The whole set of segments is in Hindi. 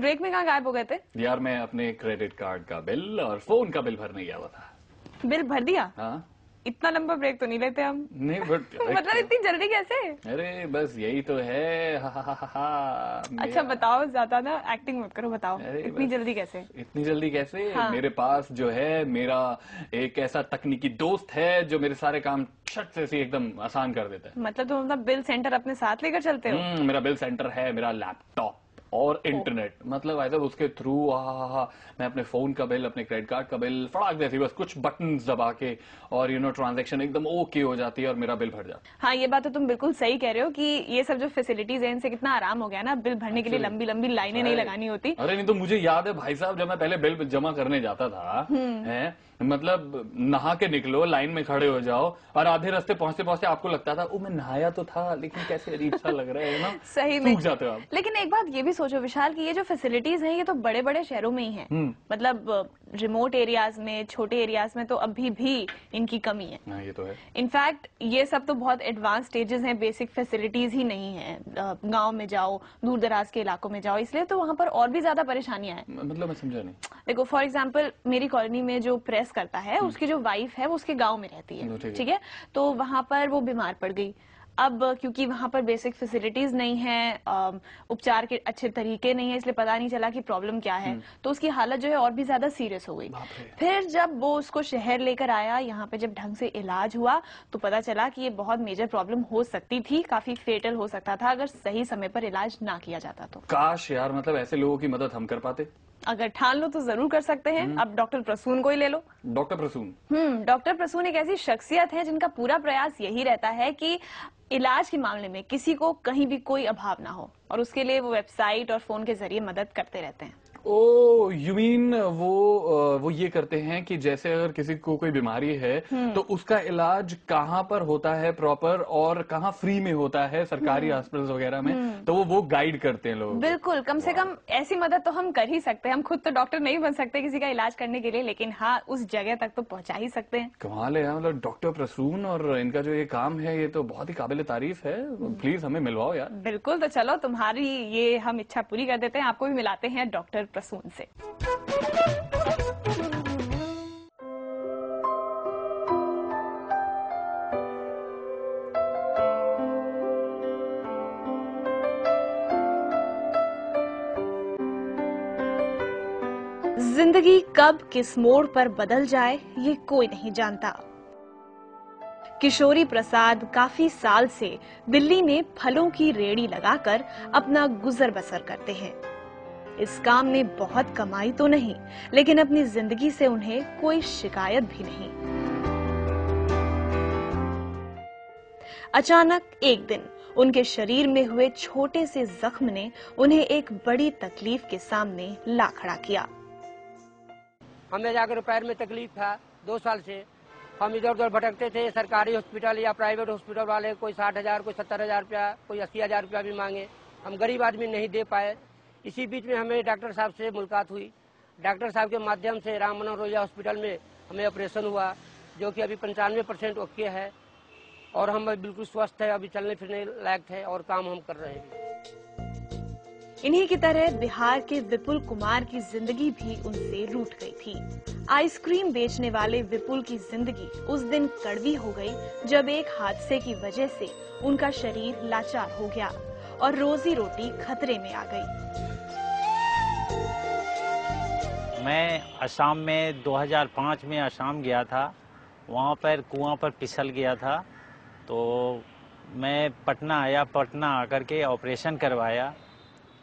ब्रेक में कहाँ गायब हो गए थे? यार मैं अपने क्रेडिट कार्ड का बिल और फोन का बिल भरने गया हुआ था। बिल भर दिया? हाँ। इतना लंबा ब्रेक तो नहीं लेते हम। नहीं बट मतलब इतनी जल्दी कैसे? अरे बस यही तो है। अच्छा बताओ, ज्यादा ना एक्टिंग मत करो, बताओ इतनी जल्दी कैसे? इतनी जल्दी कैसे? हाँ। मेरे पास जो है मेरा एक ऐसा तकनीकी दोस्त है जो मेरे सारे काम शट से एकदम आसान कर देता है। मतलब तुम अपना बिल सेंटर अपने साथ लेकर चलते हो? मेरा बिल सेंटर है, मेरा लैपटॉप और इंटरनेट, मतलब ऐसा उसके थ्रू मैं अपने फोन का बिल, अपने क्रेडिट कार्ड का बिल फटाक देती, बस कुछ बटन दबा के और ट्रांजैक्शन एकदम ओके हो जाती है और मेरा बिल भर जाता है। हाँ, ये बात तो तुम बिल्कुल सही कह रहे हो कि ये सब जो फैसिलिटीज है इनसे कितना आराम हो गया ना, बिल भरने के लिए लंबी लंबी लाइनें नहीं लगानी होती। अरे नहीं तो मुझे याद है भाई साहब, जब मैं पहले बिल जमा करने जाता था, है मतलब नहा के निकलो, लाइन में खड़े हो जाओ और आधे रास्ते पहुंचते पहुंचते आपको लगता था मैं नहाया तो था लेकिन कैसे अजीब सा लग रहा है ना। सही में सूख जाते हो आप। लेकिन एक बात ये भी सोचो विशाल कि ये जो फैसिलिटीज हैं ये तो बड़े बड़े शहरों में ही है, मतलब रिमोट एरियाज में, छोटे एरियाज में तो अभी भी इनकी कमी है। हाँ, ये तो है। इनफैक्ट ये सब तो बहुत एडवांस स्टेजेस हैं, बेसिक फैसिलिटीज ही नहीं है। गांव में जाओ, दूर दराज के इलाकों में जाओ, इसलिए तो वहां पर और भी ज्यादा परेशानियां हैं। मतलब मैं समझा नहीं। देखो फॉर एग्जाम्पल मेरी कॉलोनी में जो प्रेस करता है उसकी जो वाइफ है वो उसके गांव में रहती है, ठीक है, तो वहां पर वो बीमार पड़ गई। अब क्योंकि वहां पर बेसिक फैसिलिटीज नहीं है, उपचार के अच्छे तरीके नहीं है, इसलिए पता नहीं चला कि प्रॉब्लम क्या है, तो उसकी हालत जो है और भी ज्यादा सीरियस हो गई। फिर जब वो उसको शहर लेकर आया, यहाँ पे जब ढंग से इलाज हुआ तो पता चला कि ये बहुत मेजर प्रॉब्लम हो सकती थी, काफी फेटल हो सकता था अगर सही समय पर इलाज ना किया जाता तो। काश यार, मतलब ऐसे लोगों की मदद हम कर पाते। अगर ठान लो तो जरूर कर सकते हैं। अब डॉक्टर प्रसून को ही ले लो। डॉक्टर प्रसून? डॉक्टर प्रसून एक ऐसी शख्सियत है जिनका पूरा प्रयास यही रहता है कि इलाज के मामले में किसी को कहीं भी कोई अभाव ना हो, और उसके लिए वो वेबसाइट और फोन के जरिए मदद करते रहते हैं। ओ यू मीन वो ये करते हैं कि जैसे अगर किसी को कोई बीमारी है तो उसका इलाज कहाँ पर होता है प्रॉपर और कहाँ फ्री में होता है सरकारी हॉस्पिटल्स वगैरह में, तो वो गाइड करते हैं लोग। बिल्कुल, कम से कम ऐसी मदद तो हम कर ही सकते हैं। हम खुद तो डॉक्टर नहीं बन सकते किसी का इलाज करने के लिए, लेकिन हाँ उस जगह तक तो पहुंचा ही सकते हैं। कमाल है यार, मतलब डॉक्टर प्रसून और इनका जो ये काम है ये तो बहुत ही काबिल तारीफ है। प्लीज हमें मिलवाओ यार। बिल्कुल, तो चलो तुम्हारी ये हम इच्छा पूरी कर देते हैं, आपको भी मिलाते हैं डॉक्टर प्रसून से। जिंदगी कब किस मोड़ पर बदल जाए ये कोई नहीं जानता। किशोरी प्रसाद काफी साल से दिल्ली में फलों की रेहड़ी लगाकर अपना गुजर बसर करते हैं। इस काम में बहुत कमाई तो नहीं, लेकिन अपनी जिंदगी से उन्हें कोई शिकायत भी नहीं। अचानक एक दिन उनके शरीर में हुए छोटे से जख्म ने उन्हें एक बड़ी तकलीफ के सामने ला खड़ा किया। हमें जाकर पैर में तकलीफ था 2 साल से। हम इधर उधर भटकते थे, सरकारी हॉस्पिटल या प्राइवेट हॉस्पिटल वाले कोई 60,000, कोई 70,000 रुपया, कोई 80,000 रुपया भी मांगे। हम गरीब आदमी नहीं दे पाए। इसी बीच में हमें डॉक्टर साहब से मुलाकात हुई। डॉक्टर साहब के माध्यम से राम मनोहर लोहिया हॉस्पिटल में हमें ऑपरेशन हुआ, जो कि अभी 95% ओके है और हम बिल्कुल स्वस्थ है, अभी चलने फिरने लायक है और काम हम कर रहे हैं। इन्हीं की तरह बिहार के विपुल कुमार की जिंदगी भी उनसे रूठ गई थी। आइसक्रीम बेचने वाले विपुल की जिंदगी उस दिन कड़वी हो गई जब एक हादसे की वजह से उनका शरीर लाचार हो गया और रोजी रोटी खतरे में आ गई। मैं असम में 2005 में असम गया था, वहाँ पर कुआं पर फिसल गया था, तो मैं पटना आया। पटना आकर के ऑपरेशन करवाया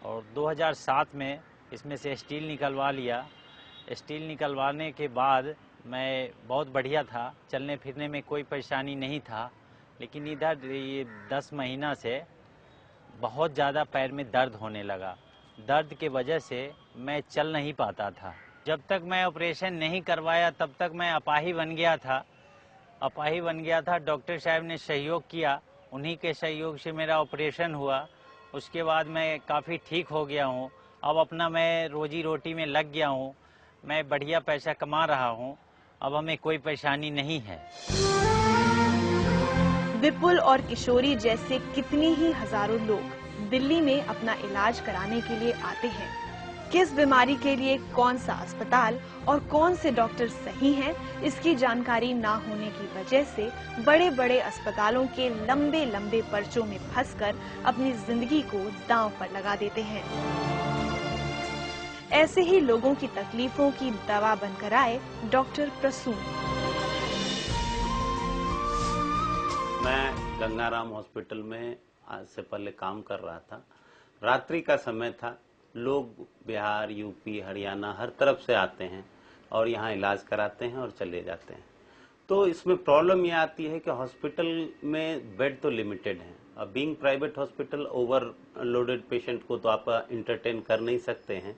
और 2007 में इसमें से स्टील निकलवा लिया। स्टील निकलवाने के बाद मैं बहुत बढ़िया था, चलने फिरने में कोई परेशानी नहीं था, लेकिन इधर ये 10 महीना से बहुत ज़्यादा पैर में दर्द होने लगा। दर्द के वजह से मैं चल नहीं पाता था। जब तक मैं ऑपरेशन नहीं करवाया तब तक मैं अपाही बन गया था। अपाही बन गया था, डॉक्टर साहब ने सहयोग किया, उन्हीं के सहयोग से मेरा ऑपरेशन हुआ। उसके बाद मैं काफ़ी ठीक हो गया हूँ। अब अपना मैं रोजी रोटी में लग गया हूँ, मैं बढ़िया पैसा कमा रहा हूँ, अब हमें कोई परेशानी नहीं है। विपुल और किशोरी जैसे कितने ही हजारों लोग दिल्ली में अपना इलाज कराने के लिए आते हैं। किस बीमारी के लिए कौन सा अस्पताल और कौन से डॉक्टर सही हैं, इसकी जानकारी ना होने की वजह से बड़े बड़े अस्पतालों के लंबे लंबे पर्चों में फंसकर अपनी जिंदगी को दांव पर लगा देते हैं। ऐसे ही लोगों की तकलीफों की दवा बनकर आए डॉक्टर प्रसून। मैं गंगाराम हॉस्पिटल में आज से पहले काम कर रहा था। रात्रि का समय था। लोग बिहार, यूपी, हरियाणा हर तरफ से आते हैं और यहाँ इलाज कराते हैं और चले जाते हैं। तो इसमें प्रॉब्लम यह आती है कि हॉस्पिटल में बेड तो लिमिटेड हैं। अब being private hospital, overloaded patient को तो आप इंटरटेन कर नहीं सकते हैं।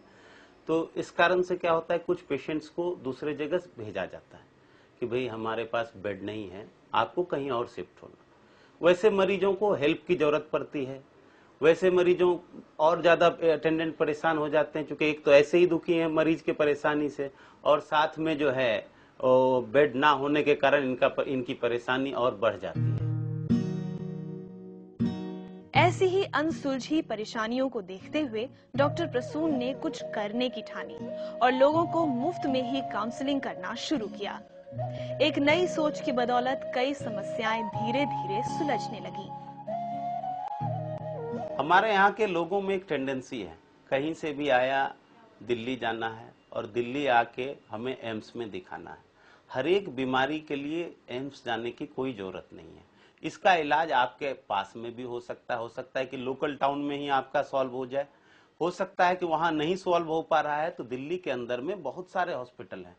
तो इस कारण से क्या होता है, कुछ पेशेंट्स को दूसरे जगह भेजा जाता है कि भाई हमारे पास बेड नहीं है, आपको कहीं और शिफ्ट होना। वैसे मरीजों को हेल्प की जरूरत पड़ती है। वैसे मरीजों और ज्यादा अटेंडेंट परेशान हो जाते हैं, क्योंकि एक तो ऐसे ही दुखी है मरीज के परेशानी से, और साथ में जो है बेड ना होने के कारण इनकी परेशानी और बढ़ जाती है। ऐसी ही अनसुलझी परेशानियों को देखते हुए डॉक्टर प्रसून ने कुछ करने की ठानी और लोगों को मुफ्त में ही काउंसलिंग करना शुरू किया। एक नई सोच की बदौलत कई समस्याएं धीरे धीरे सुलझने लगी। हमारे यहाँ के लोगों में एक टेंडेंसी है, कहीं से भी आया दिल्ली जाना है और दिल्ली आके हमें एम्स में दिखाना है। हर एक बीमारी के लिए एम्स जाने की कोई जरूरत नहीं है। इसका इलाज आपके पास में भी हो सकता है कि लोकल टाउन में ही आपका सॉल्व हो जाए। हो सकता है कि वहां नहीं सॉल्व हो पा रहा है तो दिल्ली के अंदर में बहुत सारे हॉस्पिटल हैं,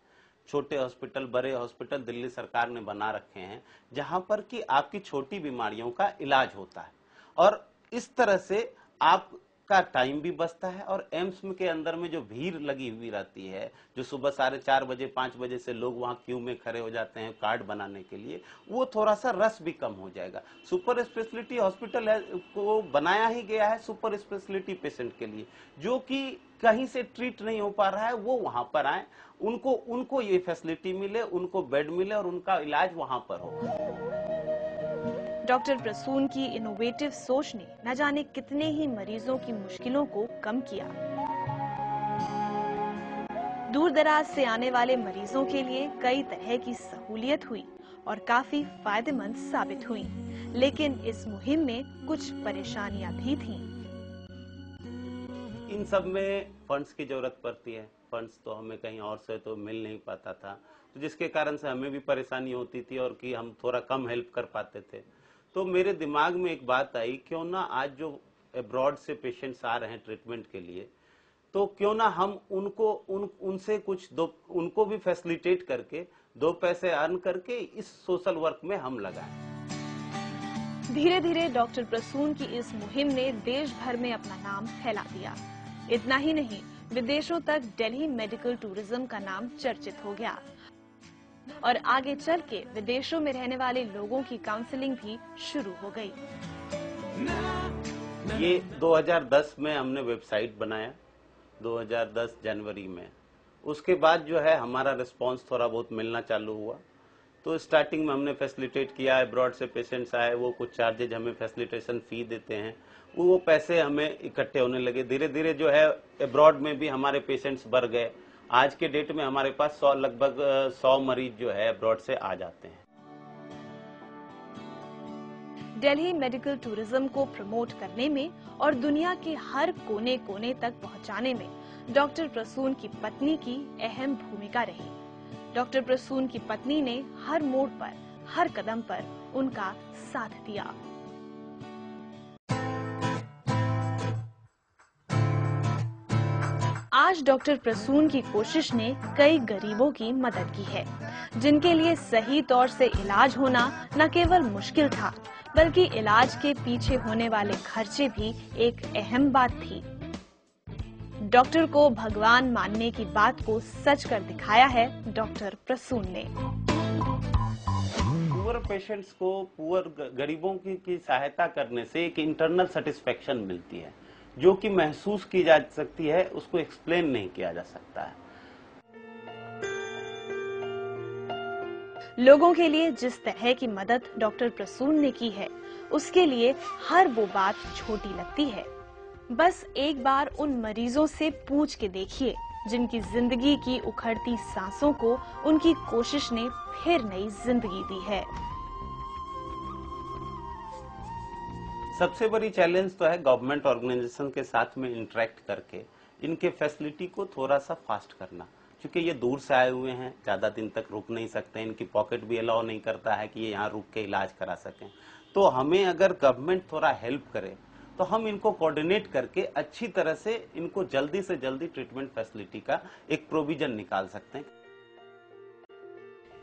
छोटे हॉस्पिटल, बड़े हॉस्पिटल दिल्ली सरकार ने बना रखे हैं, जहां पर कि आपकी छोटी बीमारियों का इलाज होता है। और इस तरह से आपका टाइम भी बचता है। और एम्स के अंदर में जो भीड़ लगी हुई रहती है, जो सुबह 4:30 बजे 5 बजे से लोग वहां क्यू में खड़े हो जाते हैं कार्ड बनाने के लिए, वो थोड़ा सा रश भी कम हो जाएगा। सुपर स्पेशलिटी हॉस्पिटल है को बनाया ही गया है सुपर स्पेशलिटी पेशेंट के लिए, जो कि कहीं से ट्रीट नहीं हो पा रहा है, वो वहां पर आए, उनको ये फैसिलिटी मिले, उनको बेड मिले और उनका इलाज वहां पर हो। डॉक्टर प्रसून की इनोवेटिव सोच ने न जाने कितने ही मरीजों की मुश्किलों को कम किया। दूर दराज से आने वाले मरीजों के लिए कई तरह की सहूलियत हुई और काफी फायदेमंद साबित हुई। लेकिन इस मुहिम में कुछ परेशानियां भी थीं। इन सब में फंड्स की जरूरत पड़ती है। फंड्स तो हमें कहीं और से तो मिल नहीं पाता था, तो जिसके कारण से हमें भी परेशानी होती थी और कि हम थोड़ा कम हेल्प कर पाते थे। तो मेरे दिमाग में एक बात आई, क्यों ना आज जो अब्रॉड से पेशेंट्स आ रहे हैं ट्रीटमेंट के लिए, तो क्यों ना हम उनसे कुछ उनको भी फैसिलिटेट करके 2 पैसे अर्न करके इस सोशल वर्क में हम लगाएं। धीरे धीरे डॉक्टर प्रसून की इस मुहिम ने देश भर में अपना नाम फैला दिया। इतना ही नहीं, विदेशों तक दिल्ली मेडिकल टूरिज्म का नाम चर्चित हो गया और आगे चल के विदेशों में रहने वाले लोगों की काउंसलिंग भी शुरू हो गई। ये 2010 में हमने वेबसाइट बनाया, 2010 जनवरी में। उसके बाद जो है हमारा रिस्पांस थोड़ा बहुत मिलना चालू हुआ। तो स्टार्टिंग में हमने फैसिलिटेट किया, अब्रॉड से पेशेंट्स आए, वो कुछ चार्जेज हमें फैसिलिटेशन फी देते हैं, वो पैसे हमें इकट्ठे होने लगे। धीरे धीरे जो है अब्रॉड में भी हमारे पेशेंट्स बढ़ गए। आज के डेट में हमारे पास लगभग 100 मरीज जो है अब्रॉड से आ जाते हैं। दिल्ली मेडिकल टूरिज्म को प्रमोट करने में और दुनिया के हर कोने कोने तक पहुंचाने में डॉक्टर प्रसून की पत्नी की अहम भूमिका रही। डॉक्टर प्रसून की पत्नी ने हर मोड़ पर, हर कदम पर उनका साथ दिया। आज डॉक्टर प्रसून की कोशिश ने कई गरीबों की मदद की है, जिनके लिए सही तौर से इलाज होना न केवल मुश्किल था, बल्कि इलाज के पीछे होने वाले खर्चे भी एक अहम बात थी। डॉक्टर को भगवान मानने की बात को सच कर दिखाया है डॉक्टर प्रसून ने। पुअर पेशेंट्स को, पुअर गरीबों की सहायता करने से एक इंटरनल सेटिस्फेक्शन मिलती है, जो कि महसूस की जा सकती है, उसको एक्सप्लेन नहीं किया जा सकता है। लोगों के लिए जिस तरह की मदद डॉक्टर प्रसून ने की है, उसके लिए हर वो बात छोटी लगती है। बस एक बार उन मरीजों से पूछ के देखिए जिनकी जिंदगी की उखड़ती सांसों को उनकी कोशिश ने फिर नई जिंदगी दी है। सबसे बड़ी चैलेंज तो है गवर्नमेंट ऑर्गेनाइजेशन के साथ में इंटरेक्ट करके इनके फैसिलिटी को थोड़ा सा फास्ट करना, क्योंकि ये दूर से आए हुए हैं, ज्यादा दिन तक रुक नहीं सकते, इनकी पॉकेट भी अलाउ नहीं करता है कि ये यहाँ रुक के इलाज करा सकें। तो हमें अगर गवर्नमेंट थोड़ा हेल्प करे तो हम इनको कोऑर्डिनेट करके अच्छी तरह से इनको जल्दी से जल्दी ट्रीटमेंट फैसिलिटी का एक प्रोविजन निकाल सकते हैं।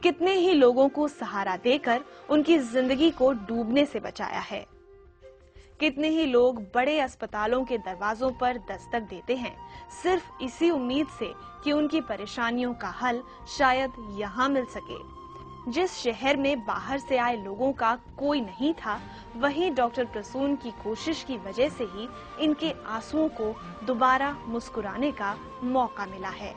कितने ही लोगों को सहारा देकर उनकी जिंदगी को डूबने से बचाया है। कितने ही लोग बड़े अस्पतालों के दरवाजों पर दस्तक देते हैं सिर्फ इसी उम्मीद से कि उनकी परेशानियों का हल शायद यहाँ मिल सके। जिस शहर में बाहर से आए लोगों का कोई नहीं था, वहीं डॉक्टर प्रसून की कोशिश की वजह से ही इनके आंसुओं को दोबारा मुस्कुराने का मौका मिला है।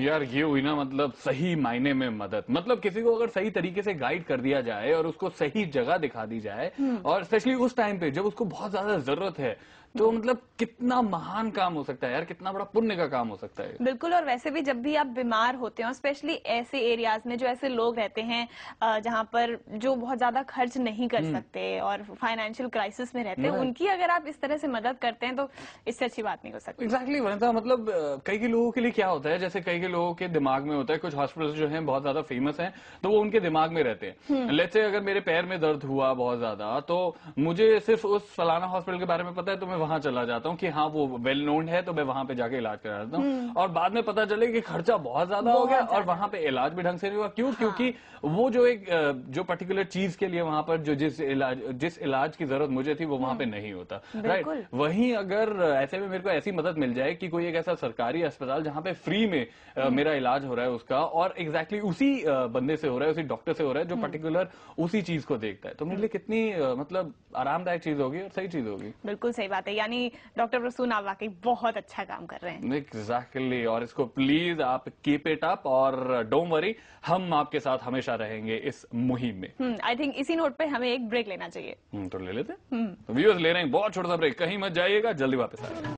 यार ये हुई ना, मतलब सही मायने में मदद। मतलब किसी को अगर सही तरीके से गाइड कर दिया जाए और उसको सही जगह दिखा दी जाए, और स्पेशली उस टाइम पे जब उसको बहुत ज्यादा जरूरत है, तो मतलब कितना महान काम हो सकता है यार, कितना बड़ा पुण्य का काम हो सकता है। बिल्कुल। और वैसे भी जब भी आप बीमार होते हो, स्पेशली ऐसे एरियाज में जो ऐसे लोग रहते हैं जहाँ पर जो बहुत ज्यादा खर्च नहीं कर सकते और फाइनेंशियल क्राइसिस में रहते हैं, उनकी अगर आप इस तरह से मदद करते हैं तो इससे अच्छी बात नहीं हो सकती। एग्जैक्टली मतलब कई के लोगों के लिए क्या होता है, जैसे कई के लोगों के दिमाग में होता है, कुछ हॉस्पिटल्स जो हैं बहुत ज्यादा फेमस हैं तो वो उनके दिमाग में रहते हैं। लेट्स से अगर मेरे पैर में दर्द हुआ बहुत ज्यादा, तो मुझे सिर्फ उस फलाना हॉस्पिटल के बारे में पता है तो मैं वहां चला जाता हूँ कि हाँ वो वेल नोन है, तो मैं वहां पे जाके इलाज करा देता हूँ। और बाद में पता चले कि खर्चा बहुत ज्यादा हो गया और वहां पे इलाज भी ढंग से नहीं हुआ। क्यों? क्योंकि वो जो एक जो पर्टिकुलर चीज के लिए वहां पर जो जिस इलाज की जरूरत मुझे थी वो वहां पे नहीं होता। राइट। वहीं अगर ऐसे में मेरे को ऐसी मदद मिल जाए कि कोई एक ऐसा सरकारी अस्पताल जहां पे फ्री में मेरा इलाज हो रहा है उसका, और एग्जैक्टली उसी बंदे से हो रहा है, उसी डॉक्टर से हो रहा है जो पर्टिकुलर उसी चीज को देखता है, तो मेरे लिए कितनी मतलब आरामदायक चीज होगी और सही चीज होगी। बिल्कुल सही बात है। यानी डॉक्टर प्रसून आप वाकई बहुत अच्छा काम कर रहे हैं। एग्जैक्टली। और इसको प्लीज आप कीप इट अप और डोंट वरी, हम आपके साथ हमेशा रहेंगे इस मुहिम में। आई थिंक इसी नोट पे हमें एक ब्रेक लेना चाहिए। तो ले लेते हैं। तो व्यूअर्स ले रहे हैं बहुत छोटा सा ब्रेक, कहीं मत जाइएगा, जल्दी वापस आएंगे।